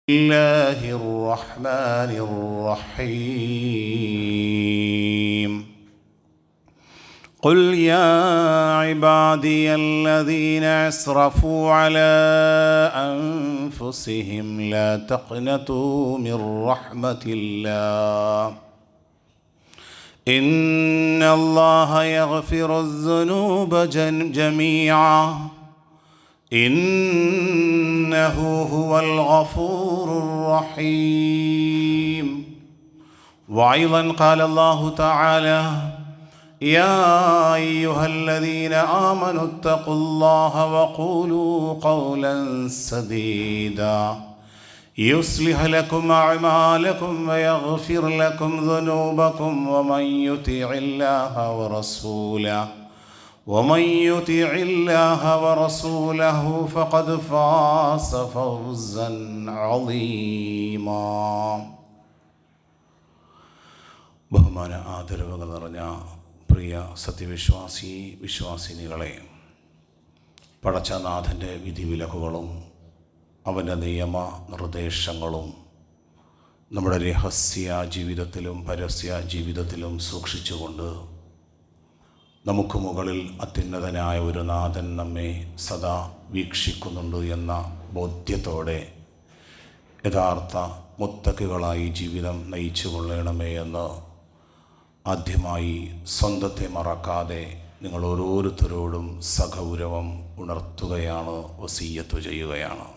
الله الرحمن الرحيم قل يا عبادي الذين أسرفوا على أنفسهم لا تقنطوا من رحمة الله إن الله يغفر الذنوب جميعا إنه هو الغفور الرحيم. وأيضا قال الله تعالى يا أيها الذين آمنوا اتقوا الله وقولوا قولا سديدا يصلح لكم أعمالكم ويغفر لكم ذنوبكم ومن يطع الله ورسوله فقد فاز فوزا عظيما. ബഹുമാന ആദരവുകൾ നിറഞ്ഞ പ്രിയ വിശ്വാസിനികളെ, പടച്ചനാഥൻ്റെ വിധിവിലക്കുകളും അവൻ്റെ നിയമ നിർദ്ദേശങ്ങളും നമ്മുടെ രഹസ്യ ജീവിതത്തിലും പരസ്യ ജീവിതത്തിലും സൂക്ഷിച്ചുകൊണ്ട് നമുക്ക് മുകളിൽ അത്യുന്നതനായ ഒരു നാഥൻ നമ്മെ സദാ വീക്ഷിക്കുന്നുണ്ട് എന്ന ബോധ്യത്തോടെ യഥാർത്ഥ മുത്തക്കികളായി ജീവിതം നയിച്ചു കൊള്ളണമേ എന്ന് ആദ്യമായി സ്വന്തത്തെ മറക്കാതെ നിങ്ങൾ ഓരോരുത്തരോടും സഗൗരവം ഉണർത്തുകയാണ്, വസിയ്യത്ത് ചെയ്യുകയാണ്.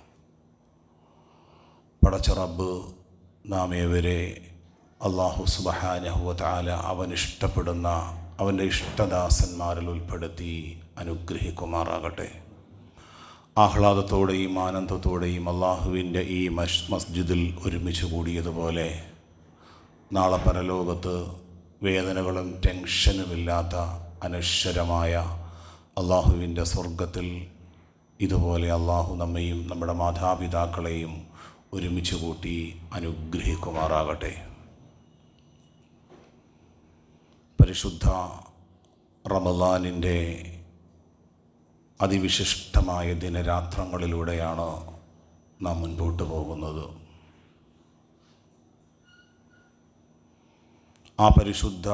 പടച്ച റബ്ബ് നാം ഏവരെ അല്ലാഹു സുബ്ഹാനഹു വ തആല അവനിഷ്ടപ്പെടുന്ന അവൻ്റെ ഇഷ്ടദാസന്മാരിൽ ഉൾപ്പെടുത്തി അനുഗ്രഹിക്കുമാറാകട്ടെ. ആഹ്ലാദത്തോടെയും ആനന്ദത്തോടെയും അള്ളാഹുവിൻ്റെ ഈ മസ്ജിദിൽ ഒരുമിച്ച് കൂടിയതുപോലെ നാളെ പരലോകത്ത് വേദനകളും ടെൻഷനുമില്ലാത്ത അനശ്വരമായ അള്ളാഹുവിൻ്റെ സ്വർഗത്തിൽ ഇതുപോലെ അള്ളാഹു നമ്മെയും നമ്മുടെ മാതാപിതാക്കളെയും ഒരുമിച്ച് കൂട്ടി അനുഗ്രഹിക്കുമാറാകട്ടെ. പരിശുദ്ധ റമളാനിൻ്റെ അതിവിശിഷ്ടമായ ദിനരാത്രങ്ങളിലൂടെയാണ് നാം മുൻപോട്ട് പോകുന്നത്. ആ പരിശുദ്ധ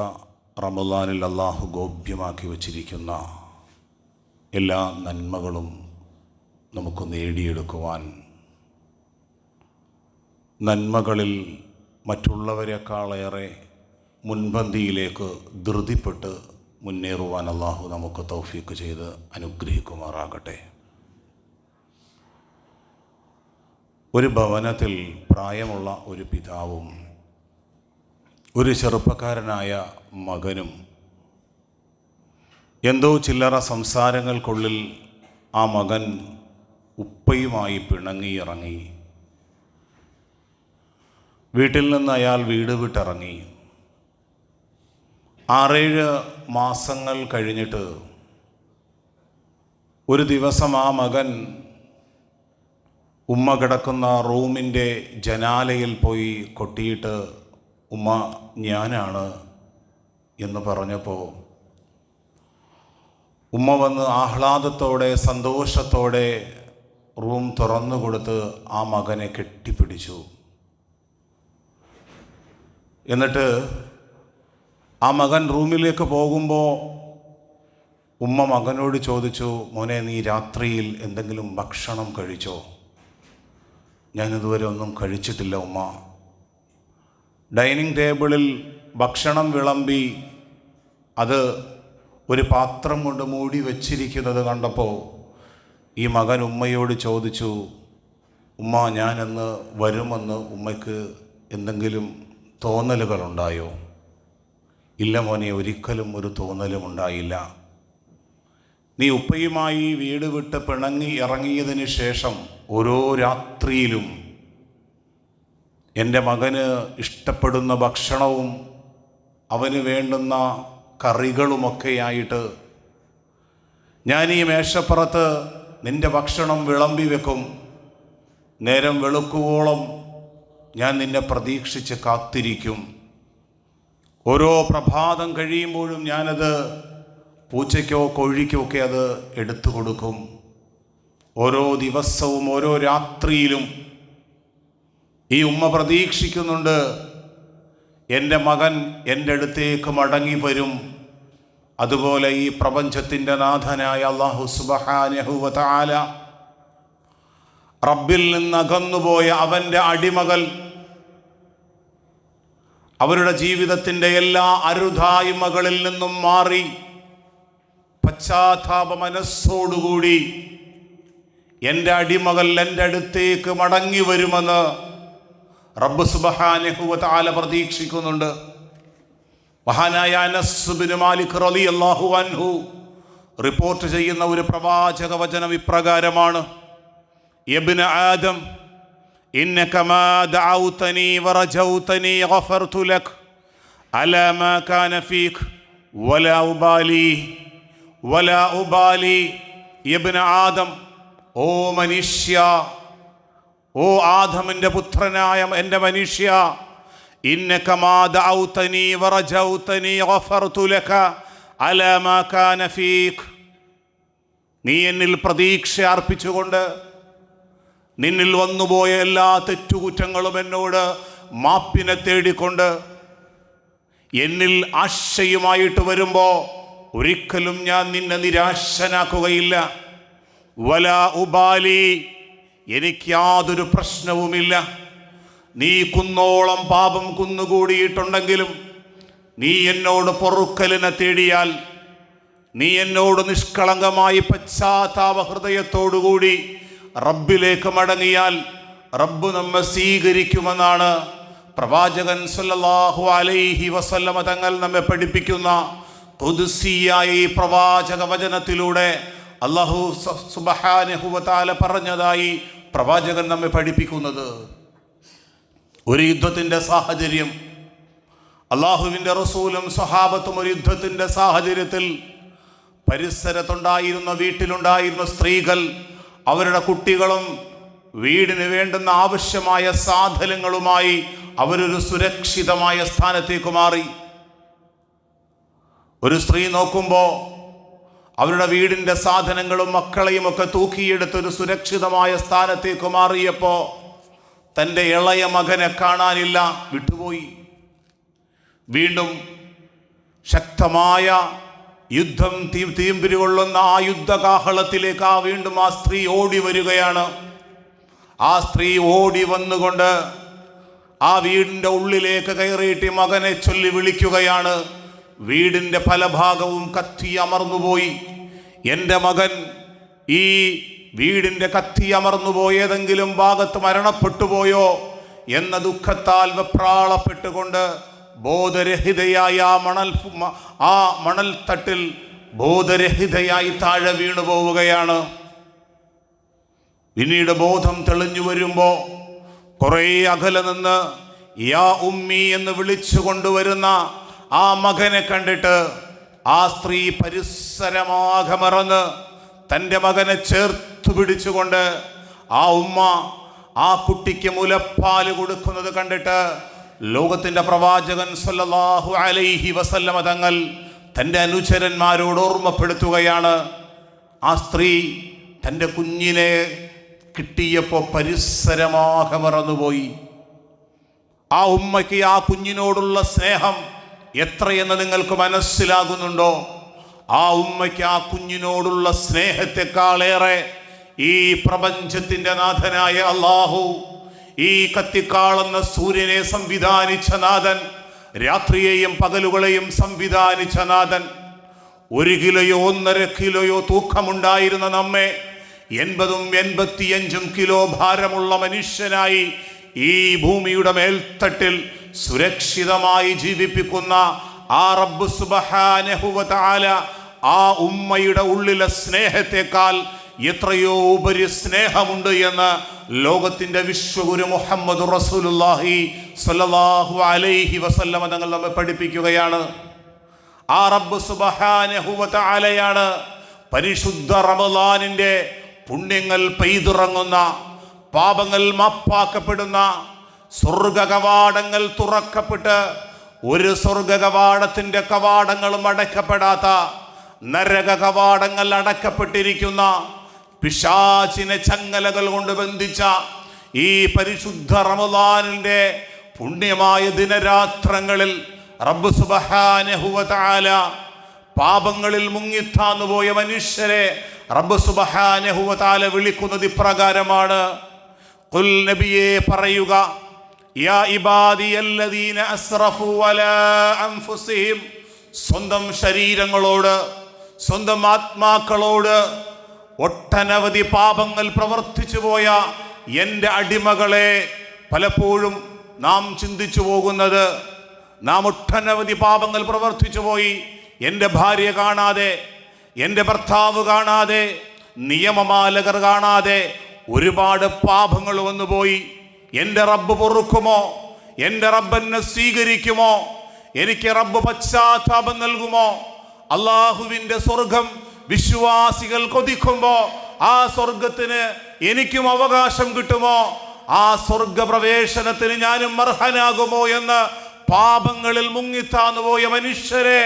റമളാനിൽ അല്ലാഹു ഗോപ്യമാക്കി വച്ചിരിക്കുന്ന എല്ലാ നന്മകളും നമുക്ക് നേടിയെടുക്കുവാൻ, നന്മകളിൽ മറ്റുള്ളവരെക്കാളേറെ മുൻപന്തിയിലേക്ക് ധൃതിപ്പെട്ട് മുന്നേറുവാൻ അല്ലാഹു നമുക്ക് തൗഫീക്ക് ചെയ്ത് അനുഗ്രഹിക്കുമാറാകട്ടെ. ഒരു ഭവനത്തിൽ പ്രായമുള്ള ഒരു പിതാവും ഒരു ചെറുപ്പക്കാരനായ മകനും എന്തോ ചില്ലറ സംസാരങ്ങൾക്കുള്ളിൽ ആ മകൻ ഉപ്പയുമായി പിണങ്ങിയിറങ്ങി. വീട്ടിൽ നിന്ന് അയാൾ വീട് വിട്ടിറങ്ങി. 6-7 മാസങ്ങൾ കഴിഞ്ഞിട്ട് ഒരു ദിവസം ആ മകൻ ഉമ്മ കിടക്കുന്ന റൂമിൻ്റെ ജനാലയിൽ പോയി കൊട്ടിയിട്ട് ഉമ്മ ഞാനാണ് എന്ന് പറഞ്ഞപ്പോൾ ഉമ്മ വന്ന് ആഹ്ലാദത്തോടെ സന്തോഷത്തോടെ റൂം തുറന്നു കൊടുത്ത് ആ മകനെ കെട്ടിപ്പിടിച്ചു. എന്നിട്ട് ആ മകൻ റൂമിലേക്ക് പോകുമ്പോൾ ഉമ്മ മകനോട് ചോദിച്ചു, മോനെ നീ രാത്രിയിൽ എന്തെങ്കിലും ഭക്ഷണം കഴിച്ചോ? ഞാനിതുവരെ ഒന്നും കഴിച്ചിട്ടില്ല ഉമ്മ. ഡൈനിങ് ടേബിളിൽ ഭക്ഷണം വിളമ്പി അത് ഒരു പാത്രം കൊണ്ട് മൂടി വച്ചിരിക്കുന്നത് കണ്ടപ്പോൾ ഈ മകൻ ഉമ്മയോട് ചോദിച്ചു, ഉമ്മ ഞാനെന്ന് വരുമെന്ന് ഉമ്മയ്ക്ക് എന്തെങ്കിലും തോന്നലുകളുണ്ടായോ? ഇല്ല മോനെ, ഒരിക്കലും ഒരു തോന്നലും ഉണ്ടായില്ല. നീ ഉപ്പയുമായി വീട് വിട്ട് പിണങ്ങി ഇറങ്ങിയതിന് ശേഷം ഓരോ രാത്രിയിലും എൻ്റെ മകന് ഇഷ്ടപ്പെടുന്ന ഭക്ഷണവും അവന് വേണ്ടുന്ന കറികളുമൊക്കെയായിട്ട് ഞാൻ ഈ മേശപ്പുറത്ത് നിൻ്റെ ഭക്ഷണം വിളമ്പി വെക്കും. നേരം വെളുക്കുവോളം ഞാൻ നിന്നെ പ്രതീക്ഷിച്ച് കാത്തിരിക്കും. ഓരോ പ്രഭാതം കഴിയുമ്പോഴും ഞാനത് പൂച്ചയ്ക്കോ കോഴിക്കോ ഒക്കെ അത് എടുത്തു കൊടുക്കും. ഓരോ ദിവസവും ഓരോ രാത്രിയിലും ഈ ഉമ്മ പ്രതീക്ഷിക്കുന്നുണ്ട്, എൻ്റെ മകൻ എൻ്റെ അടുത്തേക്ക് മടങ്ങി വരും. അതുപോലെ ഈ പ്രപഞ്ചത്തിൻ്റെ നാഥനായ അല്ലാഹു സുബ്ഹാനഹു വ തആല, റബ്ബിൽ നിന്ന് അകന്നുപോയ അവൻ്റെ അടിമകൾ അവരുടെ ജീവിതത്തിൻ്റെ എല്ലാ അരുതായ്മകളിൽ നിന്നും മാറി പശ്ചാത്താപ മനസ്സോടുകൂടി എൻ്റെ അടിമകൾ എൻ്റെ അടുത്തേക്ക് മടങ്ങി വരുമെന്ന് റബ്ബ് സുബ്ഹാനഹു വ തആല പ്രതീക്ഷിക്കുന്നുണ്ട്. മഹാനായ അനസ് ബിൻ മാലിക് റളിയല്ലാഹു അൻഹു റിപ്പോർട്ട് ചെയ്യുന്ന ഒരു പ്രവാചക വചനം ഇപ്രകാരമാണ്: യബ്ന ആദം ഇന്നക മാ ദഅൗതനി വറജൗതനി ഗഫർതു ലക അലാ മാ കാന ഫീക വലാ ഉബാലി യബ്ന ആദം, ഓ മനുഷ്യ, ഓ ആദമിൻ്റെ പുത്രനായ എൻ്റെ മനുഷ്യ, ഇന്നക മാ ദഅൗതനി വറജൗതനി ഗഫർതു ലക അലാ മാ കാന ഫീക, നീ എന്നിൽ പ്രതീക്ഷ അർപ്പിച്ചുകൊണ്ട് നിന്നിൽ വന്നുപോയ എല്ലാ തെറ്റുകുറ്റങ്ങളും എന്നോട് മാപ്പിനെ തേടിക്കൊണ്ട് എന്നിൽ ആശയുമായിട്ട് വരുമ്പോൾ ഒരിക്കലും ഞാൻ നിന്നെ നിരാശനാക്കുകയില്ല. വലാ ഉബാലി, എനിക്ക് യാതൊരു പ്രശ്നവുമില്ല. നീ കുന്നോളം പാപം കുന്നുകൂടിയിട്ടുണ്ടെങ്കിലും നീ എന്നോട് പൊറുക്കലിനെ തേടിയാൽ, നീ എന്നോട് നിഷ്കളങ്കമായി പശ്ചാത്താപ ഹൃദയത്തോടുകൂടി റബ്ബിലേക്ക് മടങ്ങിയാൽ റബ്ബ് നമ്മെ സ്വീകരിക്കുമെന്നാണ് പ്രവാചകൻ സല്ലല്ലാഹു അലൈഹി വസല്ലമ തങ്ങൾ നമ്മെ പഠിപ്പിക്കുന്ന ഖുദ്സിയായ ഈ പ്രവാചക വചനത്തിലൂടെ അല്ലാഹു സുബ്ഹാനഹു വ തആല പറഞ്ഞതായി പ്രവാചകൻ നമ്മെ പഠിപ്പിക്കുന്നത്. ഒരു യുദ്ധത്തിൻ്റെ സാഹചര്യം, അല്ലാഹുവിൻ്റെ റസൂലും സ്വഹാബത്തും ഒരു യുദ്ധത്തിൻ്റെ സാഹചര്യത്തിൽ പരിസരത്തുണ്ടായിരുന്ന വീട്ടിലുണ്ടായിരുന്ന സ്ത്രീകൾ അവരുടെ കുട്ടികളും വീടിന് വേണ്ടുന്ന ആവശ്യമായ സാധനങ്ങളുമായി അവരൊരു സുരക്ഷിതമായ സ്ഥാനത്തേക്ക് മാറി. ഒരു സ്ത്രീ നോക്കുമ്പോൾ അവരുടെ വീടിൻ്റെ സാധനങ്ങളും മക്കളെയും ഒക്കെ തൂക്കിയെടുത്തൊരു സുരക്ഷിതമായ സ്ഥാനത്തേക്ക് മാറിയപ്പോൾ തൻ്റെ ഇളയ മകനെ കാണാനില്ല, വിട്ടുപോയി. വീണ്ടും ശക്തമായ യുദ്ധം തീമ്പിരി കൊള്ളുന്ന ആ യുദ്ധകാഹളത്തിലേക്ക് വീണ്ടും ആ സ്ത്രീ ഓടി വരികയാണ്. ആ സ്ത്രീ ഓടി വന്നുകൊണ്ട് ആ വീടിൻ്റെ ഉള്ളിലേക്ക് കയറിയിട്ട് മകനെ ചൊല്ലി വിളിക്കുകയാണ്. വീടിൻ്റെ പല ഭാഗവും കത്തി അമർന്നുപോയി. എൻ്റെ മകൻ ഈ വീടിൻ്റെ കത്തി അമർന്നുപോയി ഏതെങ്കിലും ഭാഗത്ത് മരണപ്പെട്ടു പോയോ എന്ന ദുഃഖത്താൽ വെപ്രാളപ്പെട്ടുകൊണ്ട് ബോധരഹിതയായ ആ മണൽത്തട്ടിൽ ബോധരഹിതയായി താഴെ വീണു പോവുകയാണ്. പിന്നീട് ബോധം തെളിഞ്ഞു വരുമ്പോൾ കുറേ അകലെ നിന്ന് യാ ഉമ്മി എന്ന് വിളിച്ചു കൊണ്ടുവരുന്ന ആ മകനെ കണ്ടിട്ട് ആ സ്ത്രീ പരിസരമാകെ മറന്ന് തൻ്റെ മകനെ ചേർത്തു പിടിച്ചുകൊണ്ട് ആ ഉമ്മ ആ കുട്ടിക്ക് മുലപ്പാല് കൊടുക്കുന്നത് കണ്ടിട്ട് ലോകത്തിൻ്റെ പ്രവാചകൻ സല്ലല്ലാഹു അലൈഹി വസല്ലമ തങ്ങൾ തൻ്റെ അനുചരന്മാരോട് ഓർമ്മപ്പെടുത്തുകയാണ്. ആ സ്ത്രീ തൻ്റെ കുഞ്ഞിനെ കിട്ടിയപ്പോൾ പരിസരമാകെ മറന്നുപോയി. ആ ഉമ്മയ്ക്ക് ആ കുഞ്ഞിനോടുള്ള സ്നേഹം എത്രയെന്ന് നിങ്ങൾക്ക് മനസ്സിലാകുന്നുണ്ടോ? ആ ഉമ്മയ്ക്ക് ആ കുഞ്ഞിനോടുള്ള സ്നേഹത്തെക്കാളേറെ ഈ പ്രപഞ്ചത്തിൻ്റെ നാഥനായ അല്ലാഹു, ഈ കത്തിക്കാളുന്ന സൂര്യനെ സംവിധാനിച്ച നാഥൻ, രാത്രിയെയും പകലുകളെയും സംവിധാനിച്ച നാഥൻ, 1 കിലോയോ 1.5 കിലോയോ തൂക്കമുണ്ടായിരുന്ന നമ്മെ 80-85 കിലോ ഭാരമുള്ള മനുഷ്യനായി ഈ ഭൂമിയുടെ മേൽത്തട്ടിൽ സുരക്ഷിതമായി ജീവിപ്പിക്കുന്ന ആ റബ്ബ് സുബ്ഹാനഹു വ തആല ആ ഉമ്മയുടെ ഉള്ളിലെ സ്നേഹത്തെക്കാൾ എത്രയോ ഉപരി സ്നേഹമുണ്ട് എന്ന് ലോകത്തിൻ്റെ വിശ്വഗുരു മുഹമ്മദ് റസൂലുള്ളാഹി സ്വല്ലല്ലാഹു അലൈഹി വസല്ലമ തങ്ങൾ നമ്മെ പഠിപ്പിക്കുകയാണ്. ആ റബ്ബ് സുബ്ഹാനഹു വ തആലയാണ് പരിശുദ്ധ റമളാനിൻ്റെ പുണ്യങ്ങൾ പെയ്തിറങ്ങുന്ന, പാപങ്ങൾ മാപ്പാക്കപ്പെടുന്ന, സ്വർഗ കവാടങ്ങൾ തുറക്കപ്പെട്ട് ഒരു സ്വർഗ കവാടത്തിൻ്റെ കവാടങ്ങളും അടയ്ക്കപ്പെടാത്ത, നരക കവാടങ്ങൾ അടയ്ക്കപ്പെട്ടിരിക്കുന്ന, പിശാചിനെ ചങ്ങലകൾ കൊണ്ട് ബന്ധിച്ച ഈ പരിശുദ്ധ റമദാനിന്റെ പുണ്യമായ ദിനരാത്രങ്ങളിൽ റബ്ബ് സുബ്ഹാനഹു വ തആല പാപങ്ങളിൽ മുങ്ങിത്താന്നുപോയ മനുഷ്യരെ റബ്ബ് സുബ്ഹാനഹു വ തആല വിളിക്കുന്നത് ഇപ്രകാരമാണ്. ഖുൽ നബിയേ പറയുക, യാ ഇബാദിയല്ലദീന അസ്റഫു അലാ അൻഫുസിഹിം, സ്വന്തം ശരീരങ്ങളോട്, സ്വന്തം ആത്മാക്കളോട് ഒട്ടനവധി പാപങ്ങൾ പ്രവർത്തിച്ചു പോയ എൻ്റെ അടിമകളെ. പലപ്പോഴും നാം ചിന്തിച്ചു പോകുന്നത്, നാം ഒട്ടനവധി പാപങ്ങൾ പ്രവർത്തിച്ചു പോയി. എൻ്റെ ഭാര്യ കാണാതെ, എൻ്റെ ഭർത്താവ് കാണാതെ, നിയമപാലകർ കാണാതെ ഒരുപാട് പാപങ്ങൾ വന്നുപോയി. എൻ്റെ റബ്ബ് പൊറുക്കുമോ? എൻ്റെ റബ്ബ് എന്നെ സ്വീകരിക്കുമോ? എനിക്ക് റബ്ബ് പശ്ചാത്താപം നൽകുമോ? അള്ളാഹുവിൻ്റെ സ്വർഗം വിശ്വാസികൾ കൊതിക്കുമ്പോ ആ സ്വർഗത്തിന് എനിക്കും അവകാശം കിട്ടുമോ? ആ സ്വർഗപ്രവേശനത്തിന് ഞാനും അർഹനാകുമോ എന്ന് പാപങ്ങളിൽ മുങ്ങിത്താന്നുപോയ മനുഷ്യരെ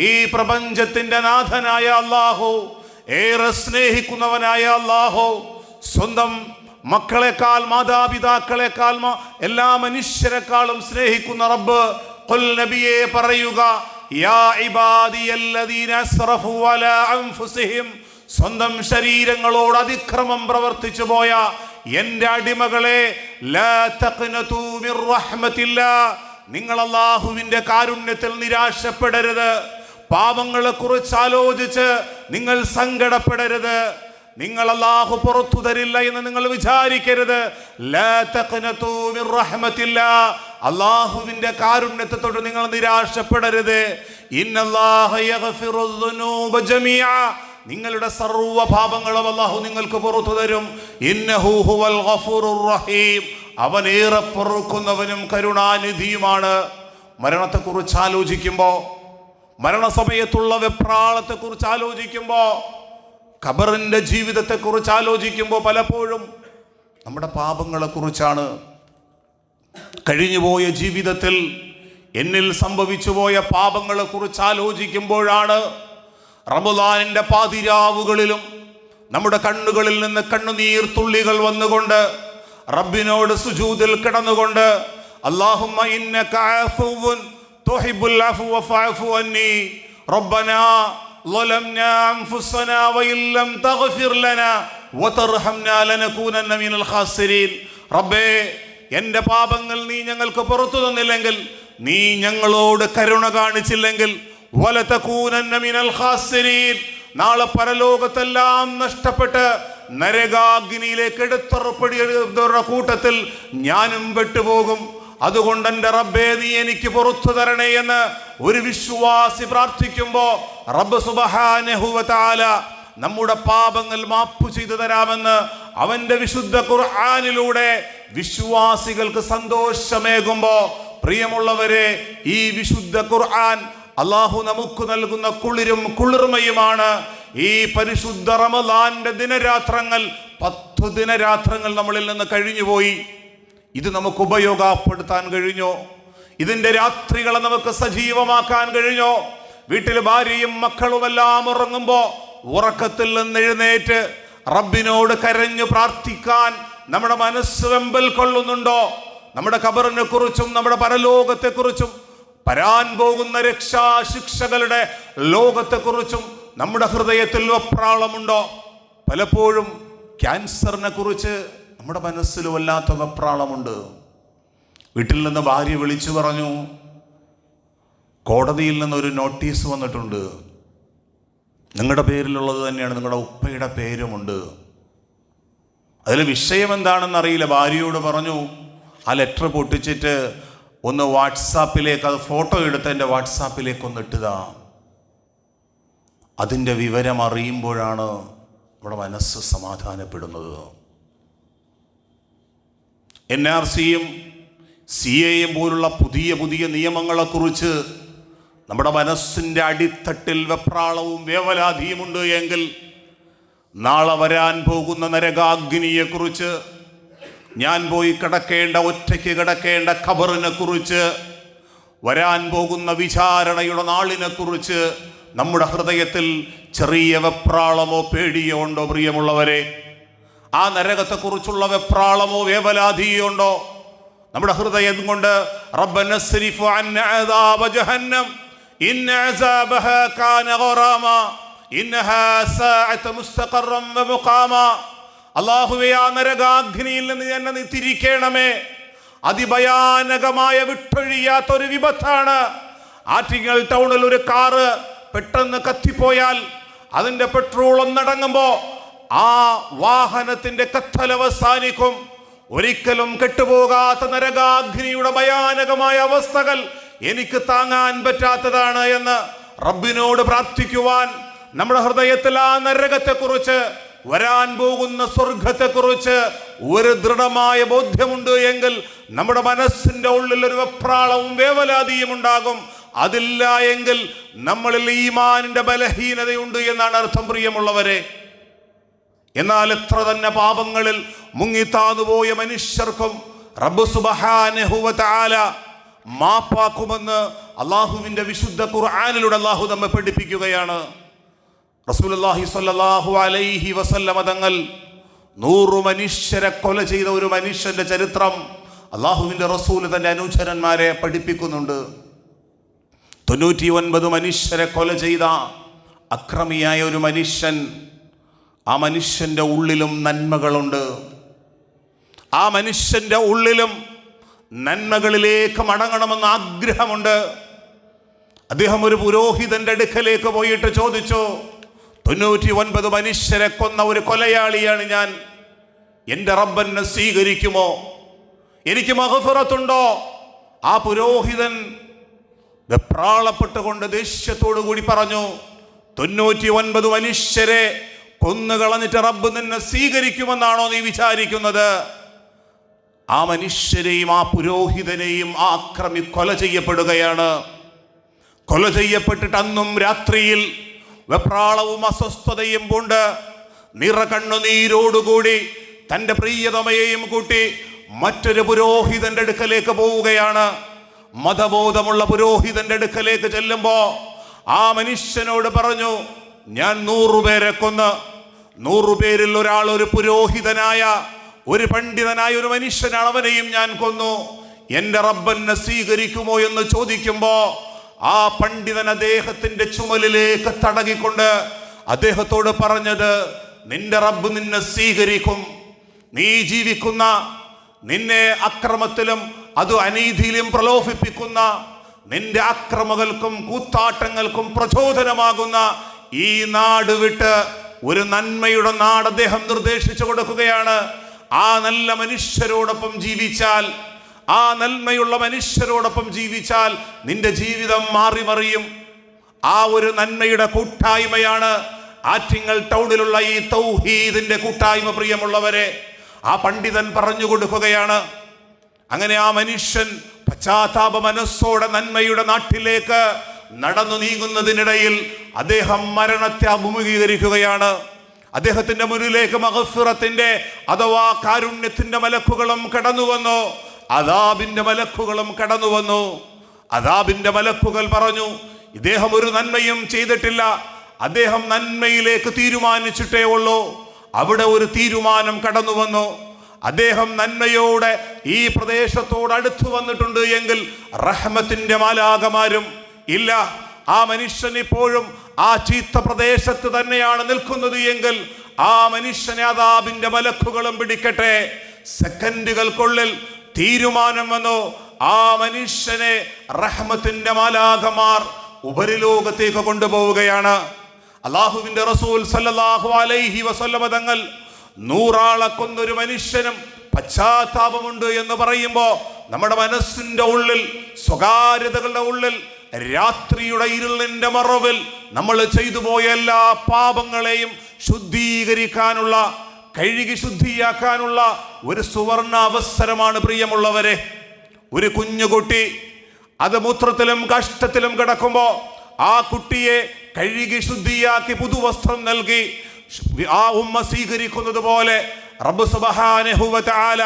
ഈ പ്രപഞ്ചത്തിന്റെ നാഥനായ അല്ലാഹു, ഏറെ സ്നേഹിക്കുന്നവനായ അല്ലാഹു, സ്വന്തം മക്കളെക്കാൾ, മാതാപിതാക്കളെക്കാൾ, എല്ലാ മനുഷ്യരെക്കാളും സ്നേഹിക്കുന്ന റബ്ബ് ഖുൽ നബിയേ പറയുക, യാ ഇബാദിയല്ലദീന അസ്റഫു അലാ അൻഫുസിഹിം, സ്വന്തം ശരീരങ്ങളോട് അതിക്രമം പ്രവർത്തിച്ചു പോയ എൻ്റെ അടിമകളെ, ലാ തഖ്നതു മിർ റഹ്മത്തില്ലാ, നിങ്ങൾ അല്ലാഹുവിൻ്റെ കാരുണ്യത്തിൽ നിരാശപ്പെടരുത്. പാപങ്ങളെ കുറിച്ച് ആലോചിച്ച് നിങ്ങൾ സങ്കടപ്പെടരുത്. നിങ്ങൾ അല്ലാഹു പുറത്തു തരില്ല എന്ന് നിങ്ങൾ വിചാരിക്കരുത്. ലാ തഖ്നതു മിർ റഹ്മത്തില്ലാ, അല്ലാഹുവിൻ്റെ കാരുണ്യത്തെ തൊട്ട് നിങ്ങൾ നിരാശപ്പെടരുത്. ഇന്നല്ലാഹ യഗ്ഫിറുദ് ദുനൂബ ജമീഅ, നിങ്ങളുടെ സർവ്വ പാപങ്ങളും അല്ലാഹു നിങ്ങൾക്ക് പുറത്തു തരും. ഇന്നഹു ഹുവൽ ഗഫൂറുർ റഹീം, അവൻ ഏറെ പൊറുക്കുന്നവനും കരുണാനിധിയുമാണ്. മരണത്തെക്കുറിച്ച് ആലോചിക്കുമ്പോൾ, മരണസമയത്തുള്ള വെപ്രാളത്തെക്കുറിച്ച് ആലോചിക്കുമ്പോൾ, ഖബറിൻ്റെ ജീവിതത്തെക്കുറിച്ച് ആലോചിക്കുമ്പോൾ പലപ്പോഴും നമ്മുടെ പാപങ്ങളെക്കുറിച്ചാണ്. കഴിഞ്ഞുപോയ ജീവിതത്തിൽ എന്നിൽ സംഭവിച്ചു പോയ പാപങ്ങളെക്കുറിച്ച് ആലോചിക്കുമ്പോഴാണ് റമദാനിൻ്റെ പാതിരാവുകളിലും നമ്മുടെ കണ്ണുകളിൽ നിന്ന് കണ്ണുനീർ തുള്ളികൾ വന്നുകൊണ്ട് റബ്ബിനോട് സുജൂദിൽ കിടന്നുകൊണ്ട് അല്ലാഹുമ്മ ഇന്നക അഫുവ്വുൻ തുഹിബ്ബുൽ അഫ്വ ഫഅഫു അന്നി റബ്ബനാ ളലംനാ അൻഫുസനാ വഇൻ ലം തഗ്ഫിർ ലനാ വതർഹംനാ ലനകൂനന്ന മിനൽ ഖാസിരീൻ. റബ്ബേ, എൻ്റെ പാപങ്ങൾ നീ ഞങ്ങൾക്ക് പുറത്തു തന്നില്ലെങ്കിൽ, നീ ഞങ്ങളോട് കരുണ കാണിച്ചില്ലെങ്കിൽ, വലതകൂനന്ന മിനൽ ഖാസിരീൻ, നാളെ പരലോകത്തെല്ലാം നഷ്ടപ്പെട്ട് നരകാഗ്നിയിലേക്ക് എടുത്തറപ്പെടുന്ന കൂട്ടത്തിൽ ഞാനും പെട്ടുപോകും. അതുകൊണ്ട് എൻ്റെ റബ്ബേ, നീ എനിക്ക് പുറത്തു തരണേ എന്ന് ഒരു വിശ്വാസി പ്രാർത്ഥിക്കുമ്പോ റബ്ബ് സുബ്ഹാനഹു വ തആല നമ്മുടെ പാപങ്ങൾ മാപ്പ് ചെയ്തു തരാമെന്ന് അവന്റെ വിശുദ്ധ ഖുർആനിലൂടെ വിശ്വാസികൾക്ക് സന്തോഷമേകുമ്പോ, പ്രിയമുള്ളവരെ, ഈ വിശുദ്ധ ഖുർആൻ അല്ലാഹു നമുക്ക് നൽകുന്ന കുളിരും കുളിർമയുമാണ്. ഈ പരിശുദ്ധ റമദാന്റെ ദിനരാത്രങ്ങൾ, 10 ദിനരാത്രങ്ങൾ നമ്മളിൽ നിന്ന് കഴിഞ്ഞുപോയി. ഇത് നമുക്ക് ഉപയോഗപ്പെടുത്താൻ കഴിഞ്ഞോ? ഇതിന്റെ രാത്രികളെ നമുക്ക് സജീവമാക്കാൻ കഴിഞ്ഞോ? വീട്ടിൽ ഭാര്യയും മക്കളുമെല്ലാം ഉറങ്ങുമ്പോ ഉറക്കത്തിൽ നിന്ന് എഴുന്നേറ്റ് റബ്ബിനോട് കരഞ്ഞു പ്രാർത്ഥിക്കാൻ നമ്മുടെ മനസ്സ് വെമ്പൽ കൊള്ളുന്നുണ്ടോ? നമ്മുടെ ഖബറിനെ കുറിച്ചും നമ്മുടെ പരലോകത്തെക്കുറിച്ചും വരാൻ പോകുന്ന രക്ഷാശിക്ഷകളുടെ ലോകത്തെക്കുറിച്ചും നമ്മുടെ ഹൃദയത്തിൽ വെപ്രാളമുണ്ടോ? പലപ്പോഴും ക്യാൻസറിനെ കുറിച്ച് നമ്മുടെ മനസ്സിൽ വല്ലാത്ത വെപ്രാളമുണ്ട്. വീട്ടിൽ നിന്ന് ഭാര്യ വിളിച്ചു പറഞ്ഞു, കോടതിയിൽ നിന്നൊരു നോട്ടീസ് വന്നിട്ടുണ്ട്, നിങ്ങളുടെ പേരിലുള്ളത് തന്നെയാണ്, നിങ്ങളുടെ ഉപ്പയുടെ പേരുമുണ്ട്. അതിൽ വിഷയം എന്താണെന്ന് അറിയില്ല. ഭാര്യയോട് പറഞ്ഞു, ആ ലെറ്റർ പൊട്ടിച്ചിട്ട് ഒന്ന് വാട്സാപ്പിലേക്ക്, അത് ഫോട്ടോ എടുത്ത് എൻ്റെ വാട്സാപ്പിലേക്ക് ഒന്ന് ഇട്ടുക. അതിൻ്റെ വിവരം അറിയുമ്പോഴാണ് നമ്മുടെ മനസ്സ് സമാധാനപ്പെടുന്നത്. NRCയും CAയും പോലുള്ള പുതിയ പുതിയ നിയമങ്ങളെക്കുറിച്ച് നമ്മുടെ മനസ്സിൻ്റെ അടിത്തട്ടിൽ വെപ്രാളവും വേവലാതിയുമുണ്ട് എങ്കിൽ, നാളെ വരാൻ പോകുന്ന നരകാഗ്നിയെക്കുറിച്ച്, ഞാൻ പോയി കിടക്കേണ്ട, ഒറ്റയ്ക്ക് കിടക്കേണ്ട ഖബറിനെ കുറിച്ച്, വരാൻ പോകുന്ന വിചാരണയുടെ നാളിനെ കുറിച്ച് നമ്മുടെ ഹൃദയത്തിൽ ചെറിയ വെപ്രാളമോ പേടിയോ ഉണ്ടോ? പ്രിയമുള്ളവരെ, ആ നരകത്തെക്കുറിച്ചുള്ള വെപ്രാളമോ വേവലാതിയോ ഉണ്ടോ നമ്മുടെ ഹൃദയം കൊണ്ട്? റബ്ബന സ്രിഫ് അന്നാ അദാബ ജഹന്നം ഇന്ന അസാബഹാ കാന ഗറാമ ഇന്നഹാ സാഅത മുസ്തഖറൻ വ മുഖാമ. അല്ലാഹുവേ, ആ നരകാഗ്നിയിൽ നിന്ന് എന്നെ നീ തിരിക്കണമേ. അതിഭയാനകമായ വിട്ടൊഴിയാത്തൊരു വിപത്താണ്. ആറ്റിങ്ങൽ ടൗണിൽ ഒരു കാറ് പെട്ടെന്ന് കത്തിപ്പോയാൽ അതിന്റെ പെട്രോൾ ഒന്നടങ്ങുമ്പോ ആ വാഹനത്തിന്റെ കത്തൽ അവസാനിക്കും. ഒരിക്കലും കെട്ടുപോകാത്ത നരകാഗ്നിയുടെ ഭയാനകമായ അവസ്ഥകൾ എനിക്ക് താങ്ങാൻ പറ്റാത്തതാണ് എന്ന് റബ്ബിനോട് പ്രാർത്ഥിക്കുവാൻ നമ്മുടെ ഹൃദയത്തിൽ ആ നരകത്തെക്കുറിച്ച്, വരാൻ പോകുന്ന സ്വർഗത്തെക്കുറിച്ച് ഒരു ദൃഢമായ ബോധ്യമുണ്ട് എങ്കിൽ നമ്മുടെ മനസ്സിന്റെ ഉള്ളിൽ ഒരു വെപ്രാളവും വേവലാതിയും ഉണ്ടാകും. അതില്ല എങ്കിൽ നമ്മളിൽ ഈമാനിന്റെ ബലഹീനതയുണ്ട് എന്നാണ് അർത്ഥം, പ്രിയമുള്ളവരെ. എന്നാൽ എത്ര തന്നെ പാപങ്ങളിൽ മുങ്ങിത്താന്നുപോയ മനുഷ്യർക്കും റബ്ബ് സുബ്ഹാനഹു വ തആല മാപ്പാക്കുമെന്ന് അള്ളാഹുവിന്റെ വിശുദ്ധ ഖുർആനിലൂടെ അള്ളാഹു നമ്മെ പഠിപ്പിക്കുകയാണ്. റസൂലുള്ളാഹി സ്വല്ലല്ലാഹു അലൈഹി വസല്ലമ തങ്ങൾ 100 മനുഷ്യരെ കൊല ചെയ്ത ഒരു മനുഷ്യന്റെ ചരിത്രം അള്ളാഹുവിന്റെ റസൂൽ തന്റെ അനുചരന്മാരെ പഠിപ്പിക്കുന്നുണ്ട്. 99 മനുഷ്യരെ കൊല ചെയ്ത അക്രമിയായ ഒരു മനുഷ്യൻ, ആ മനുഷ്യന്റെ ഉള്ളിലും നന്മകളുണ്ട്. ആ മനുഷ്യന്റെ ഉള്ളിലും നന്മകളിലേക്ക് മടങ്ങണമെന്ന് ആഗ്രഹമുണ്ട്. അദ്ദേഹം ഒരു പുരോഹിതന്റെ അടുക്കലേക്ക് പോയിട്ട് ചോദിച്ചു, 99 മനുഷ്യരെ കൊന്ന ഒരു കൊലയാളിയാണ് ഞാൻ, എൻ്റെ റബ്ബനെ സ്വീകരിക്കുമോ? എനിക്ക് മഗ്ഫിറത്തുണ്ടോ? ആ പുരോഹിതൻ വെപ്രാളപ്പെട്ടുകൊണ്ട് ദേഷ്യത്തോടു കൂടി പറഞ്ഞു, 99 മനുഷ്യരെ കൊന്നുകളഞ്ഞിട്ട് റബ്ബ് നിന്നെ സ്വീകരിക്കുമെന്നാണോ നീ വിചാരിക്കുന്നത്? ആ മനുഷ്യരെയും ആ പുരോഹിതനെയും ആ അക്രമി കൊല ചെയ്യപ്പെടുകയാണ്. കൊല ചെയ്യപ്പെട്ടിട്ട് അന്നും രാത്രിയിൽ വെപ്രാളവും അസ്വസ്ഥതയും കൊണ്ട് നിറകണ്ണുനീരോടുകൂടി തൻ്റെ പ്രിയതമയെയും കൂട്ടി മറ്റൊരു പുരോഹിതന്റെ അടുക്കലേക്ക് പോവുകയാണ്. മതബോധമുള്ള പുരോഹിതന്റെ അടുക്കലേക്ക് ചെല്ലുമ്പോ ആ മനുഷ്യനോട് പറഞ്ഞു, ഞാൻ 100 പേരെ കൊന്ന് 100 പേരിൽ ഒരാൾ ഒരു പുരോഹിതനായ, ഒരു പണ്ഡിതനായ ഒരു മനുഷ്യനാണ്, അവനെയും ഞാൻ കൊന്നു. എൻ്റെ റബ്ബനെ സ്വീകരിക്കുമോ എന്ന് ചോദിക്കുമ്പോ ആ പണ്ഡിതൻ അദ്ദേഹത്തിന്റെ ചുമലിലേക്ക് തടകിക്കൊണ്ട് അദ്ദേഹത്തോട് പറഞ്ഞത്, നിന്റെ റബ്ബ് നിന്നെ സ്വീകരിക്കും. നീ ജീവിക്കുന്ന, നിന്നെ അക്രമത്തിലും അത് അനീതിയിലും പ്രലോഭിപ്പിക്കുന്ന, നിന്റെ അക്രമങ്ങൾക്കും കൂത്താട്ടങ്ങൾക്കും പ്രചോദനമാകുന്ന ഈ നാട് വിട്ട് ഒരു നന്മയുടെ നാട് അദ്ദേഹം നിർദ്ദേശിച്ചു കൊടുക്കുകയാണ്. ആ നല്ല മനുഷ്യരോടൊപ്പം ജീവിച്ചാൽ, ആ നന്മയുള്ള മനുഷ്യരോടൊപ്പം ജീവിച്ചാൽ നിന്റെ ജീവിതം മാറി മറിയും. ആ ഒരു നന്മയുടെ കൂട്ടായ്മയാണ് ആറ്റിങ്ങൽ ടൗണിലുള്ള ഈ തൗഹീദിന്റെ കൂട്ടായ്മ. പ്രിയമുള്ളവരെ, ആ പണ്ഡിതൻ പറഞ്ഞു കൊടുക്കുകയാണ്. അങ്ങനെ ആ മനുഷ്യൻ പശ്ചാത്താപ മനസ്സോടെ നന്മയുടെ നാട്ടിലേക്ക് നടന്നു നീങ്ങുന്നതിനിടയിൽ അദ്ദേഹം മരണത്തെ അഭിമുഖീകരിക്കുകയാണ്. അദ്ദേഹത്തിന്റെ മുന്നിലേക്ക് മഗ്ഫിറത്തിന്റെ അഥവാ കാരുണ്യത്തിന്റെ മലക്കുകളും കടന്നു വന്നു, അദാബിന്റെ മലക്കുകളും കടന്നു വന്നു. അദാബിന്റെ മലക്കുകൾ പറഞ്ഞു, ഇദ്ദേഹം ഒരു നന്മയും ചെയ്തിട്ടില്ല, അദ്ദേഹം നന്മയിലേക്ക് തീരുമാനിച്ചിട്ടേ ഉള്ളൂ. അവിടെ ഒരു തീരുമാനം കടന്നു വന്നു. അദ്ദേഹം നന്മയോടെ ഈ പ്രദേശത്തോട് അടുത്തു വന്നിട്ടുണ്ട് എങ്കിൽ റഹ്മത്തിന്റെ മാലാകമാരും ഇല്ല. ആ മനുഷ്യൻ ഇപ്പോഴും ആ ചീത്ത പ്രദേശത്ത് തന്നെയാണ് നിൽക്കുന്നത് എങ്കിൽ ആ മനുഷ്യനെ അദാബിന്റെ മലക്കുകളും പിടിക്കട്ടെ. സെക്കൻഡുകൾക്കുള്ളിൽ തീരുമാനം വന്നു. ആ മനുഷ്യനെ റഹ്മത്തിന്റെ മാലാകമാർ ഉപരിലോകത്തേക്ക് കൊണ്ടുപോവുകയാണ്. അല്ലാഹുവിന്റെ റസൂൽ സല്ലല്ലാഹു അലൈഹി വസല്ലമ തങ്ങൾ 100 ആളെ കൊന്നൊരു മനുഷ്യനും പശ്ചാത്താപമുണ്ട് എന്ന് പറയുമ്പോൾ നമ്മുടെ മനസ്സിന്റെ ഉള്ളിൽ, സ്വകാര്യതകളുടെ ഉള്ളിൽ, രാത്രിയുടെ ഇരുളിന്റെ മറവിൽ നമ്മൾ ചെയ്തു പോയ എല്ലാ പാപങ്ങളെയും ശുദ്ധീകരിക്കാനുള്ള, കഴുകി ശുദ്ധിയാക്കാനുള്ള ഒരു സുവർണ അവസരമാണ് പ്രിയമുള്ളവരെ. ഒരു കുഞ്ഞുകുട്ടി അത് മൂത്രത്തിലും കഷ്ടത്തിലും കിടക്കുമ്പോ ആ കുട്ടിയെ കഴുകി ശുദ്ധിയാക്കി പുതുവസ്ത്രം നൽകി ആ ഉമ്മ സ്വീകരിക്കുന്നത് പോലെ റബ്ബ് സുബ്ഹാനഹു വ തആല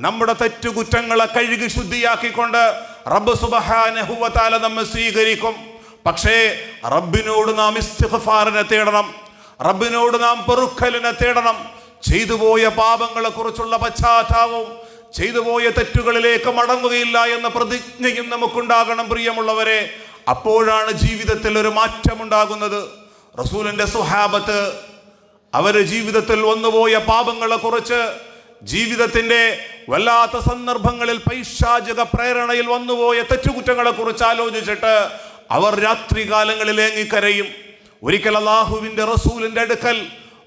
നമ്മുടെ തെറ്റുകുറ്റങ്ങളെ കഴുകി ശുദ്ധിയാക്കിക്കൊണ്ട് റബ്ബ് സുബ്ഹാനഹു വ തആല നമ്മെ സ്വീകരിക്കും. പക്ഷേ റബ്ബിനോട് നാം ഇസ്തിഗ്ഫാറിനെ തേടണം, റബ്ബിനോട് നാം പൊറുക്കലിനെ തേടണം. ചെയ്തുപോയ പാപങ്ങളെ കുറിച്ചുള്ള പശ്ചാത്താപവും ചെയ്തുപോയ തെറ്റുകളിലേക്ക് മടങ്ങുകയില്ല എന്ന പ്രതിജ്ഞയും നമുക്കുണ്ടാകണം പ്രിയമുള്ളവരെ. അപ്പോഴാണ് ജീവിതത്തിൽ ഒരു മാറ്റമുണ്ടാകുന്നത്. റസൂലിന്റെ സ്വഹാബത്ത് അവര് ജീവിതത്തിൽ വന്നുപോയ പാപങ്ങളെ കുറിച്ച്, ജീവിതത്തിന്റെ വല്ലാത്ത സന്ദർഭങ്ങളിൽ പൈശാചിക പ്രേരണയിൽ വന്നുപോയ തെറ്റുകുറ്റങ്ങളെ കുറിച്ച് ആലോചിച്ചിട്ട് അവർ രാത്രി കാലങ്ങളിൽ ഏങ്ങിക്കരയും. ഒരിക്കൽ അല്ലാഹുവിന്റെ റസൂലിന്റെ അടുക്കൽ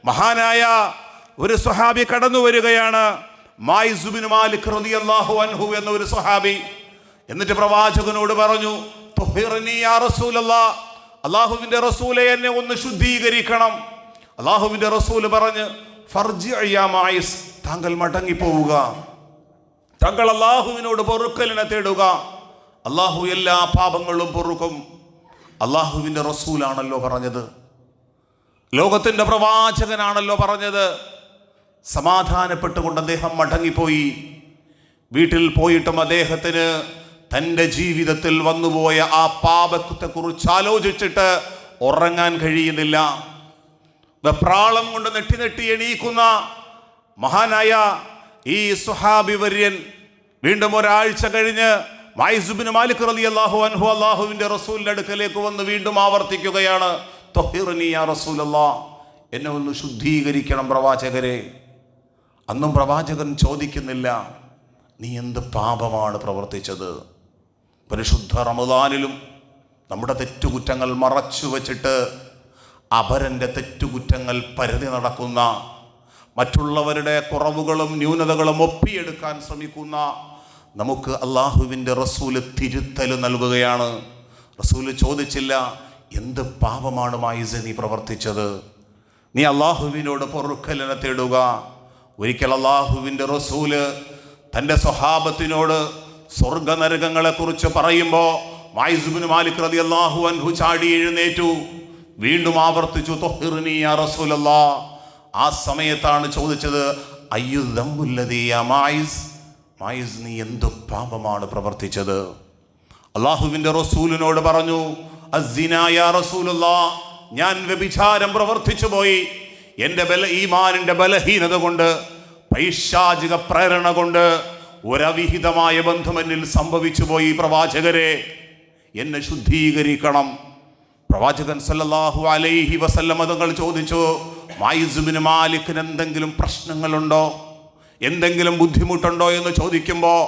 മഹാനായ ഒരു സ്വഹാബി കടന്നു വരികയാണ്, മായിസ് ബിൻ മാലിക് റളിയല്ലാഹു അൻഹു എന്ന ഒരു സ്വഹാബി. എന്നിട്ട് പ്രവാചകനോട് പറഞ്ഞു, തുഹിർനി യാ റസൂലല്ലാഹ്, അല്ലാഹുവിന്റെ റസൂലെ എന്നെ ഒന്ന് ശുദ്ധീകരിക്കണം. അല്ലാഹുവിന്റെ റസൂൽ പറഞ്ഞു, ഫർജി യാ മായിസ്, താങ്കൾ മടങ്ങിപ്പോവുക, താങ്കൾ അല്ലാഹുവിനോട് പൊറുക്കലിനെ തേടുക, അല്ലാഹു എല്ലാ പാപങ്ങളും പൊറുക്കും. അല്ലാഹുവിന്റെ റസൂലാണല്ലോ പറഞ്ഞത്, ലോകത്തിന്റെ പ്രവാചകനാണല്ലോ പറഞ്ഞത്. സമാധാനപ്പെട്ടുകൊണ്ട് അദ്ദേഹം മടങ്ങിപ്പോയി. വീട്ടിൽ പോയിട്ടും അദ്ദേഹത്തിന് തൻ്റെ ജീവിതത്തിൽ വന്നുപോയ ആ പാപത്തെക്കുറിച്ച് ആലോചിച്ചിട്ട് ഉറങ്ങാൻ കഴിയുന്നില്ല. വെപ്രാളം കൊണ്ട് നെട്ടി എണീക്കുന്ന മഹാനായ ഈ സ്വഹാബി വര്യൻ വീണ്ടും ഒരാഴ്ച കഴിഞ്ഞ് മായിസ് ബിൻ മാലിക് റളിയല്ലാഹു അൻഹു അല്ലാഹുവിന്റെ റസൂലിന്റെ അടുക്കലേക്ക് വന്ന് വീണ്ടും ആവർത്തിക്കുകയാണ്, തുഹിർനി യാ റസൂലല്ലാഹ്, എന്നെ ഒന്ന് ശുദ്ധീകരിക്കണം പ്രവാചകരെ. അന്നും പ്രവാചകൻ ചോദിക്കുന്നില്ല, നീ എന്ത് പാപമാണ് പ്രവർത്തിച്ചത്? പരിശുദ്ധ റമദാനിലും നമ്മുടെ തെറ്റുകുറ്റങ്ങൾ മറച്ചു വച്ചിട്ട് അപരൻ്റെ തെറ്റുകുറ്റങ്ങൾ പരതി നടക്കുന്ന, മറ്റുള്ളവരുടെ കുറവുകളും ന്യൂനതകളും ഒപ്പിയെടുക്കാൻ ശ്രമിക്കുന്ന നമുക്ക് അല്ലാഹുവിൻ്റെ റസൂല് തിരുത്തൽ നൽകുകയാണ്. റസൂല് ചോദിച്ചില്ല, എന്ത് പാപമാണ് മായിസ് നീ പ്രവർത്തിച്ചത്? നീ അല്ലാഹുവിനോട് പൊറുക്കലിനെ തേടുക. ഒരിക്കൽ അല്ലാഹുവിൻ്റെ റസൂല് തൻ്റെ സ്വഹാബത്തിനോട് സ്വർഗനരകങ്ങളെ കുറിച്ച് പറയുമ്പോൾ മായിസ് ബിൻ മാലിക് റളിയല്ലാഹു അൻഹു ചാടി എഴുന്നേറ്റു, വീണ്ടും ആവർത്തിച്ചു, തുഹിർനി യാ റസൂലല്ലാഹ്. ആ സമയത്താണ് ചോദിച്ചത്, അയ്യു ദംബുല്ലദീ യാ മായിസ്, മായിസ് നീ എന്ത് പാപമാണ് പ്രവർത്തിച്ചത്? അല്ലാഹുവിൻ്റെ റസൂലിനോട് പറഞ്ഞു, അസ്സിനാ യാ റസൂലല്ലാഹ്, ഞാൻ വ്യഭിചാരം പ്രവർത്തിച്ചു പോയി. എൻ്റെ ഈമാനിൻ്റെ ബലഹീനത കൊണ്ട്, പൈശാചിക പ്രേരണ കൊണ്ട് ഒരവിഹിതമായ ബന്ധം എന്നിൽ സംഭവിച്ചു പോയി. പ്രവാചകരെ, എന്നെ ശുദ്ധീകരിക്കണം. പ്രവാചകൻ സല്ലല്ലാഹു അലൈഹി വസല്ലം തങ്ങൾ ചോദിച്ചു, മായിസ് ബിൻ മാലിക്കിന് എന്തെങ്കിലും പ്രശ്നങ്ങളുണ്ടോ, എന്തെങ്കിലും ബുദ്ധിമുട്ടുണ്ടോ എന്ന് ചോദിക്കുമ്പോൾ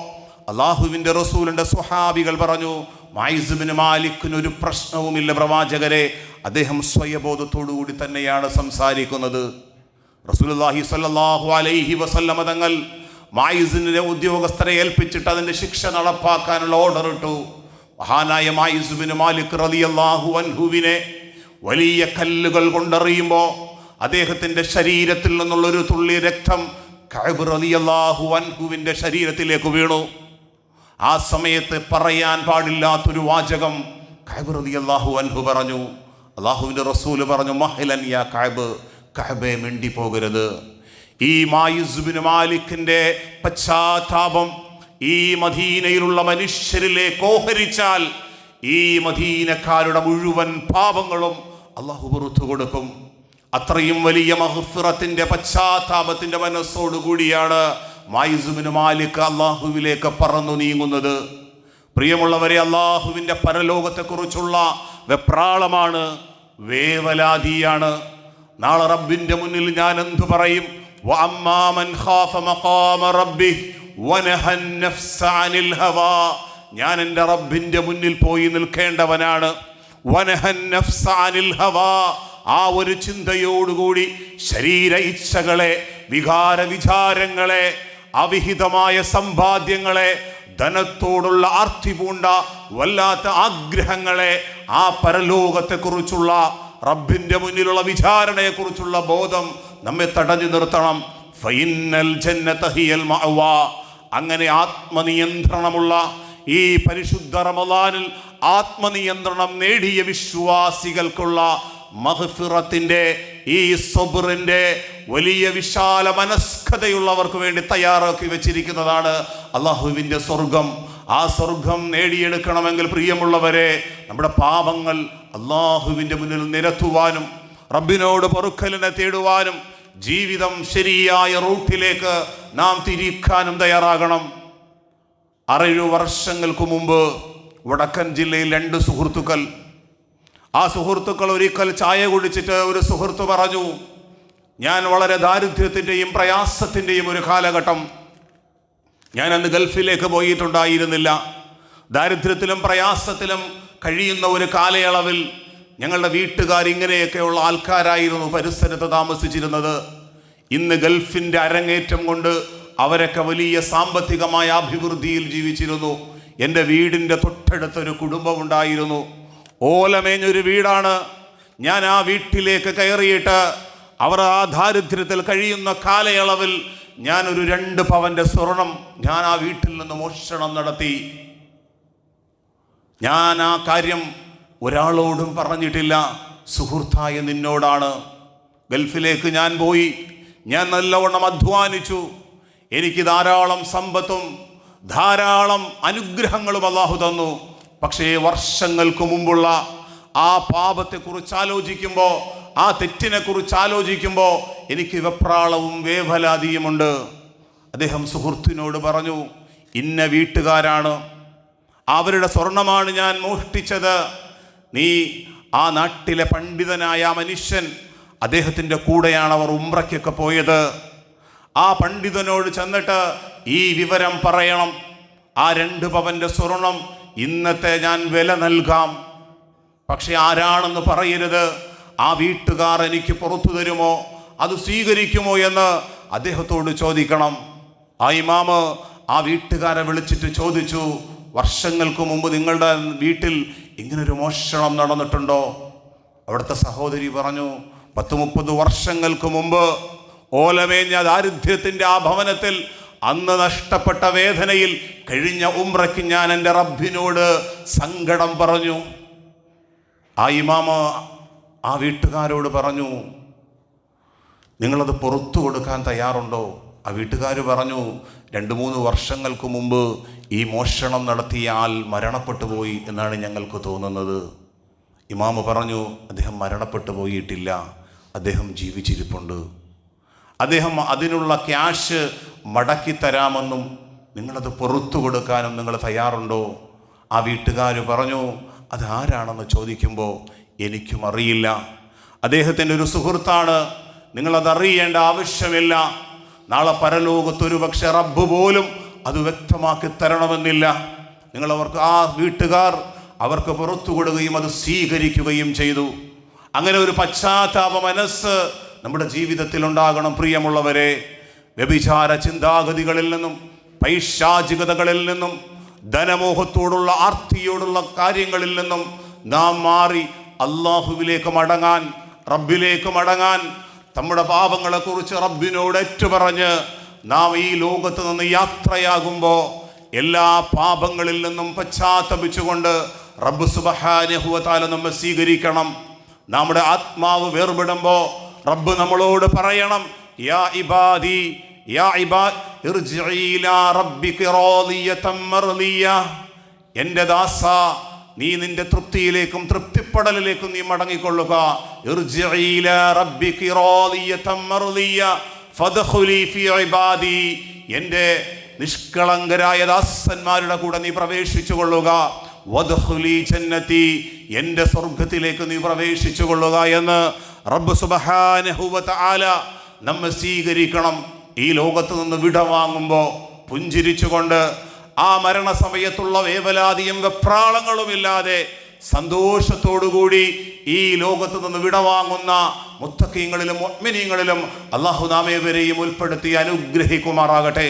അല്ലാഹുവിൻ്റെ റസൂലിൻ്റെ സ്വഹാബികൾ പറഞ്ഞു, മായിസ് ബിൻ മാലിക്കിന് ഒരു പ്രശ്നവുമില്ല പ്രവാചകരെ, അദ്ദേഹം സ്വയബോധത്തോടു കൂടി തന്നെയാണ് സംസാരിക്കുന്നത്. റസൂലുള്ളാഹി സ്വല്ലല്ലാഹു അലൈഹി വസല്ലം തങ്ങൾ മായിസിനെ ഉദ്യോഗസ്ഥരെ ഏൽപ്പിച്ചിട്ട് അതിൻ്റെ ശിക്ഷ നടപ്പാക്കാനുള്ള ഓർഡർ ഇട്ടു. മഹാനായ മായിസ് ബിൻ മാലിക് റളിയല്ലാഹു അൻഹുവിനെ വലിയ കല്ലുകൾ കൊണ്ടെറിയുമ്പോൾ അദ്ദേഹത്തിൻ്റെ ശരീരത്തിൽ നിന്നുള്ളൊരു തുള്ളി രക്തം കഅബ് റളിയല്ലാഹു അൻഹുവിൻ്റെ ശരീരത്തിലേക്ക് വീണു. ആ സമയത്ത് പറയാൻ പാടില്ലാത്തൊരു വാചകം കഅബ് റളിയല്ലാഹു അൻഹു പറഞ്ഞു. അല്ലാഹുവിൻ്റെ റസൂല് പറഞ്ഞു, മഹ്ലൻ യാ കഅബ്, കഅബേ മിണ്ടി പോകരുത്. ഈ മായിസ് ബിൻ മാലിക്കിൻ്റെ പശ്ചാത്താപം ഈ മദീനയിലുള്ള മനുഷ്യരിലേക്ക് ഓഹരിച്ചാൽ ഈ മദീനക്കാരുടെ മുഴുവൻ പാപങ്ങളും അല്ലാഹു പുറത്തു കൊടുക്കും. അത്രയും വലിയ മഗ്ഫിറത്തിന്റെ പശ്ചാത്താപത്തിന്റെ മനസ്സോടുകൂടിയാണ് മായിസ് ബിൻ മാലിക് അല്ലാഹുവിലേക്ക് പറന്നു നീങ്ങുന്നത്. പ്രിയമുള്ളവരെ, അല്ലാഹുവിൻ്റെ പരലോകത്തെക്കുറിച്ചുള്ള വെപ്രാളമാണ്, വേവലാതിയാണ്. നാളെ റബ്ബിന്റെ മുന്നിൽ ഞാൻ എന്തു പറയും? വഅമ്മാ മൻ ഖാഫ മഖാമ റബ്ബിഹി വനഹൻ നഫ്സ അനിൽ ഹവാ, ഞാൻ എൻ്റെ റബ്ബിന്റെ മുന്നിൽ പോയി നിൽക്കേണ്ടവനാണ്. വനഹൻ നഫ്സ അനിൽ ഹവാ, ആ ഒരു ചിന്തയോടുകൂടി ശരീര ഇച്ഛകളെ, വികാര വിചാരങ്ങളെ, അവിഹിതമായ സമ്പാദ്യങ്ങളെ, ധനത്തോടുള്ള ആർത്തി പൂണ്ട വല്ലാത്ത ആഗ്രഹങ്ങളെ, ആ പരലോകത്തെക്കുറിച്ചുള്ള റബ്ബിന്റെ മുന്നിലുള്ള വിചാരണയെക്കുറിച്ചുള്ള ബോധം നമ്മെ തടഞ്ഞു നിർത്തണം. ഫഇന്നൽ ജന്നത ഹിയൽ മഅവാ, അങ്ങനെ ആത്മനിയന്ത്രണമുള്ള ഈ പരിശുദ്ധ റമളാനിൽ ആത്മനിയന്ത്രണം നേടിയ വിശ്വാസികൾക്കുള്ള മഗ്ഫിറത്തിന്റെ, ഈ സബ്റിന്റെ വലിയ വിശാല മനസ്കതയുള്ളവർക്ക് വേണ്ടി തയ്യാറാക്കി വെച്ചിരിക്കുന്നതാണ് അല്ലാഹുവിൻ്റെ സ്വർഗം. ആ സ്വർഗം നേടിയെടുക്കണമെങ്കിൽ പ്രിയമുള്ളവരെ, നമ്മുടെ പാപങ്ങൾ അല്ലാഹുവിൻ്റെ മുന്നിൽ നിരത്തുവാനും റബ്ബിനോട് പൊറുക്കലിനെ തേടുവാനും ജീവിതം ശരിയായ റൂട്ടിലേക്ക് നാം തിരിക്കാനും തയ്യാറാകണം. 6 വർഷങ്ങൾക്ക് മുമ്പ് വടക്കൻ ജില്ലയിൽ 2 സുഹൃത്തുക്കൾ. ആ സുഹൃത്തുക്കൾ ഒരിക്കൽ ചായ കുടിച്ചിട്ട് ഒരു സുഹൃത്ത് പറഞ്ഞു, ഞാൻ വളരെ ദാരിദ്ര്യത്തിൻ്റെയും പ്രയാസത്തിൻ്റെയും ഒരു കാലഘട്ടം, ഞാൻ അന്ന് ഗൾഫിലേക്ക് പോയിട്ടുണ്ടായിരുന്നില്ല. ദാരിദ്ര്യത്തിലും പ്രയാസത്തിലും കഴിയുന്ന ഒരു കാലയളവിൽ ഞങ്ങളുടെ വീട്ടുകാർ ഇങ്ങനെയൊക്കെയുള്ള ആൾക്കാരായിരുന്നു പരിസരത്ത് താമസിച്ചിരുന്നത്. ഇന്ന് ഗൾഫിൻ്റെ അരങ്ങേറ്റം കൊണ്ട് അവരൊക്കെ വലിയ സാമ്പത്തികമായ അഭിവൃദ്ധിയിൽ ജീവിച്ചിരുന്നു. എൻ്റെ വീടിൻ്റെ തൊട്ടടുത്തൊരു കുടുംബമുണ്ടായിരുന്നു. ഓലമേഞ്ഞൊരു വീടാണ്. ഞാൻ ആ വീട്ടിലേക്ക് കയറിയിട്ട് അവർ ആ ദാരിദ്ര്യത്തിൽ കഴിയുന്ന കാലയളവിൽ ഞാനൊരു 2 പവൻ്റെ സ്വർണം ഞാൻ ആ വീട്ടിൽ നിന്ന് മോഷണം നടത്തി. ഞാൻ ആ കാര്യം ഒരാളോടും പറഞ്ഞിട്ടില്ല. സുഹൃത്തായ നിന്നോടാണ്. ഗൾഫിലേക്ക് ഞാൻ പോയി, ഞാൻ നല്ലവണ്ണം അധ്വാനിച്ചു, എനിക്ക് ധാരാളം സമ്പത്തും ധാരാളം അനുഗ്രഹങ്ങളും അല്ലാഹു തന്നു. പക്ഷേ വർഷങ്ങൾക്ക് മുമ്പുള്ള ആ പാപത്തെക്കുറിച്ച് ആലോചിക്കുമ്പോൾ, ആ തെറ്റിനെക്കുറിച്ച് ആലോചിക്കുമ്പോൾ എനിക്ക് വെപ്രാളവും വേവലാതിയുമുണ്ട്. അദ്ദേഹം സുഹൃത്തിനോട് പറഞ്ഞു, ഇന്ന വീട്ടുകാരാണ്, അവരുടെ സ്വർണമാണ് ഞാൻ മോഷ്ടിച്ചത്. നീ ആ നാട്ടിലെ പണ്ഡിതനായ മനുഷ്യൻ, അദ്ദേഹത്തിൻ്റെ കൂടെയാണ് അവർ ഉംറയ്ക്കൊക്കെ പോയത്. ആ പണ്ഡിതനോട് ചെന്നിട്ട് ഈ വിവരം പറയണം. ആ 2 പവൻ്റെ സ്വർണം ഇന്നത്തെ ഞാൻ വില നൽകാം, പക്ഷെ ആരാണെന്ന് പറയരുത്. ആ വീട്ടുകാർ എനിക്ക് പുറത്തു തരുമോ, അത് സ്വീകരിക്കുമോ എന്ന് അദ്ദേഹത്തോട് ചോദിക്കണം. ആ ഇമാമ് ആ വീട്ടുകാരെ വിളിച്ചിട്ട് ചോദിച്ചു, വർഷങ്ങൾക്ക് മുമ്പ് നിങ്ങളുടെ വീട്ടിൽ ഇങ്ങനൊരു മോഷണം നടന്നിട്ടുണ്ടോ? അവിടുത്തെ സഹോദരി പറഞ്ഞു, 10-30 വർഷങ്ങൾക്ക് മുമ്പ് ഓലമേഞ്ഞ ദാരിദ്ര്യത്തിൻ്റെ ആ ഭവനത്തിൽ അന്ന് നഷ്ടപ്പെട്ട വേദനയിൽ കഴിഞ്ഞ ഉംറയ്ക്ക് ഞാൻ എൻ്റെ റബ്ബിനോട് സങ്കടം പറഞ്ഞു. ആ ഇമാമ ആ വീട്ടുകാരോട് പറഞ്ഞു, നിങ്ങളത് പുറത്തു കൊടുക്കാൻ തയ്യാറുണ്ടോ? ആ വീട്ടുകാർ പറഞ്ഞു, 2-3 വർഷങ്ങൾക്ക് മുമ്പ് ഈ മോഷണം നടത്തിയ ആൾ മരണപ്പെട്ടു പോയി എന്നാണ് ഞങ്ങൾക്ക് തോന്നുന്നത്. ഇമാമ് പറഞ്ഞു, അദ്ദേഹം മരണപ്പെട്ടു പോയിട്ടില്ല, അദ്ദേഹം ജീവിച്ചിരിപ്പുണ്ട്. അദ്ദേഹം അതിനുള്ള ക്യാഷ് മടക്കി തരാമെന്നും നിങ്ങളത് പുറത്തു കൊടുക്കാനും നിങ്ങൾ തയ്യാറുണ്ടോ? ആ വീട്ടുകാർ പറഞ്ഞു, അതാരാണെന്ന് ചോദിക്കുമ്പോൾ എനിക്കും അറിയില്ല, അദ്ദേഹത്തിൻ്റെ ഒരു സുഹൃത്താണ്, നിങ്ങളതറിയേണ്ട ആവശ്യമില്ല. നാളെ പരലോകത്തൊരു പക്ഷെ റബ്ബ് പോലും അത് വ്യക്തമാക്കി തരണമെന്നില്ല. ആ വീട്ടുകാർ അവർക്ക് പുറത്തു കൊടുക്കുകയും അത് സ്വീകരിക്കുകയും ചെയ്തു. അങ്ങനെ ഒരു പശ്ചാത്താപ മനസ്സ് നമ്മുടെ ജീവിതത്തിൽ ഉണ്ടാകണം. പ്രിയമുള്ളവരെ, വ്യഭിചാര ചിന്താഗതികളിൽ നിന്നും പൈശാചികതകളിൽ നിന്നും ധനമോഹത്തോടുള്ള ആർത്തിയോടുള്ള കാര്യങ്ങളിൽ നിന്നും നാം മാറി അള്ളാഹുവിലേക്ക് മടങ്ങാൻ, റബ്ബിലേക്ക് മടങ്ങാൻ, നമ്മുടെ പാപങ്ങളെക്കുറിച്ച് റബ്ബിനോട് ഏറ്റുപറഞ്ഞ് നാം ഈ ലോകത്ത് നിന്ന് യാത്രയാകുമ്പോൾ എല്ലാ പാപങ്ങളിൽ നിന്നും പശ്ചാത്തപിച്ചുകൊണ്ട് റബ്ബ് സുബ്ഹാനഹു വ തആല നമ്മെ സ്വീകരിക്കണം. നമ്മുടെ ആത്മാവ് വേർപെടുമ്പോൾ റബ്ബ് നമ്മളോട് പറയണം, യാ ഇബാദി യാ ഇബാദ് ഇർജിഇ ഇലാ റബ്ബിക റാദിയതൻ മർദിയ, എൻ്റെ ദാസ, നീ നിന്റെ തൃപ്തിയിലേക്കും തൃപ്തിപ്പെടലിലേക്കും നീ മടങ്ങിക്കൊള്ളുക. ഇർജിഇ ഇലാ റബ്ബിക റാദിയതൻ മർദിയ ഫദ്ഖുലി ഫീ ഇബാദി, എൻ്റെ നിഷ്കളങ്കരായ ദാസന്മാരുടെ കൂടെ നീ പ്രവേശിച്ചു കൊള്ളുക. വദ്ഖുലി ജന്നതി, എൻ്റെ സ്വർഗത്തിലേക്ക് നീ പ്രവേശിച്ചു കൊള്ളുക എന്ന് റബ്ബ് സുബ്ഹാനഹു വ തആല നമ്മെ സ്വീകരിക്കണം. ഈ ലോകത്ത് നിന്ന് വിട വാങ്ങുമ്പോൾ പുഞ്ചിരിച്ചുകൊണ്ട് ആ മരണസമയത്തുള്ള വേവലാതിയും വെപ്രാളങ്ങളുമില്ലാതെ സന്തോഷത്തോടുകൂടി ഈ ലോകത്ത് നിന്ന് വിടവാങ്ങുന്ന മുത്തഖീങ്ങളിലും മുഅ്മിനീങ്ങളിലും അല്ലാഹു നാം ഏവരെയും ഉൾപ്പെടുത്തി അനുഗ്രഹിക്കുമാറാകട്ടെ.